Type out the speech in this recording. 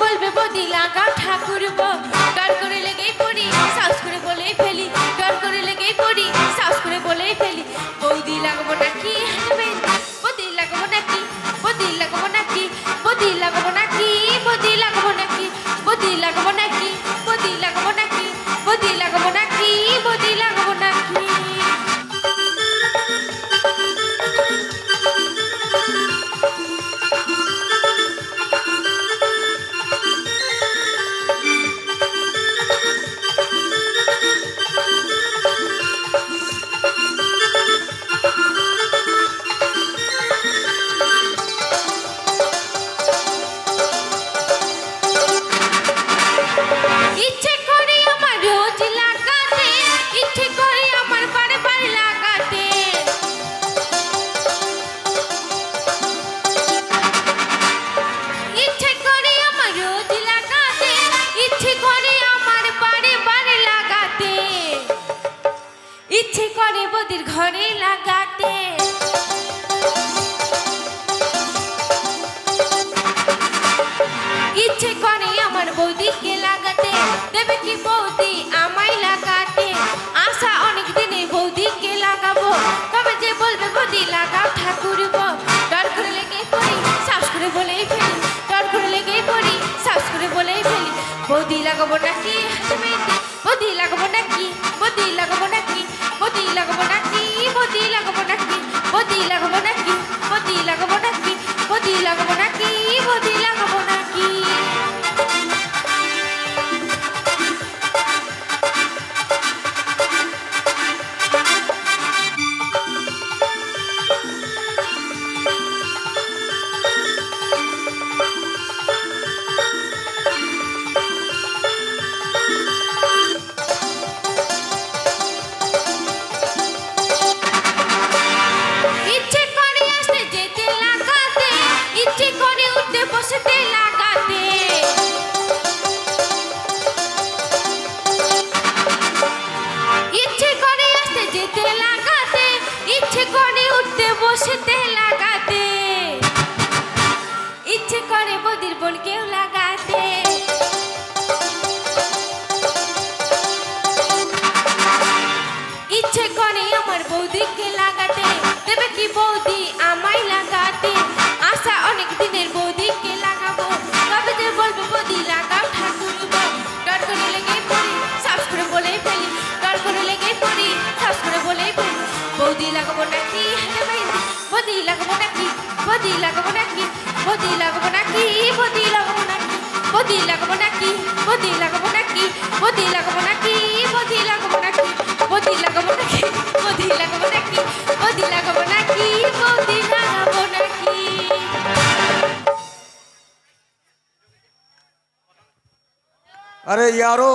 বলবে বদি লাগা ঠাকুর গো, ডর করে লেগেই পড়ি সাহস করে বলেই ফেলি, ডর করে লেগেই পড়ি সাহস করে বলেই ফেলি। বৌদি লাগাবো নাকি বদি লাগাবো নাকি, বদি লাগাবো নাকি, বদি লাগাবো নাকি, বদি লাগাবো নাকি, বদি লাগাবো নাকি, বদি লাগাবো নাকি, বদি লাগাবো নাকি, বদি লাগাবো নাকি। ইচ্ছে করে আমার রোজ লাগাতে, ইচ্ছে করে আমার বারবার লাগাতে, ইচ্ছে করে আমার রোজ লাগাতে, ইচ্ছে করে আমার বারবার লাগাতে, ইচ্ছে করে বদির ঘরে লাগাতে। ইচ্ছে করে আমার বৌদিকে লাগাতে, দেবে কি বৌদি আমায় লাগাতে। আশা অনেক দিনে বৌদিকে লাগাবো, কবে যে বলবে বৌদি লাগাও ঠাকুর গো। ডর করে লেগেই পড়ি সাহস করে বলেই ফেলি, ডর করে লেগেই পড়ি সাহস করে বলেই ফেলি। বৌদি লাগাবো নাকি বৌদি লাগাবো নাকি, বৌদি লাগাবো নাকি, বৌদি লাগাবো নাকি, বৌদি লাগাবো নাকি, বৌদি লাগাবো নাকি, বৌদি লাগাবো নাকি, বৌদি লাগাবো নাকি, বৌদি লাগাবো নাকি। ইচ্ছে করে আসতে যেতে লাগাতে, ইচ্ছে করে উঠতে বসতে লাগাতে, ইচ্ছে করে আসতে যেতে লাগাতে, ইচ্ছে করে উঠতে বসতে লাগাতে, ইচ্ছে করে বদির বোনকেও লাগাতে। ইচ্ছে করে আমার বৌদিকে লাগাতে, দেবে কি বৌদি আমায় লাগাতে। আশা অনেক দিনের বৌদিকে লাগাবো, কবে যে বলবে বৌদি লাগাও ঠাকুর গো। ডর করে লেগেই পড়ি সাহস করে বলেই ফেলি, ডর করে লেগেই পড়ি সাহস করে বলেই ফেলি। বৌদি লাগাবো নাকি বৌদি লাগাবো নাকি, বৌদি লাগাবো নাকি, বৌদি লাগাবো নাকি, বৌদি লাগাবো নাকি, বৌদি লাগাবো নাকি, বৌদি লাগাবো নাকি, বৌদি লাগাবো নাকি, বৌদি লাগাবো নাকি, বৌদি লাগাবো নাকি, বৌদি লাগাবো নাকি, বৌদি লাগাবো নাকি, বৌদি লাগাবো নাকি। अरे यारो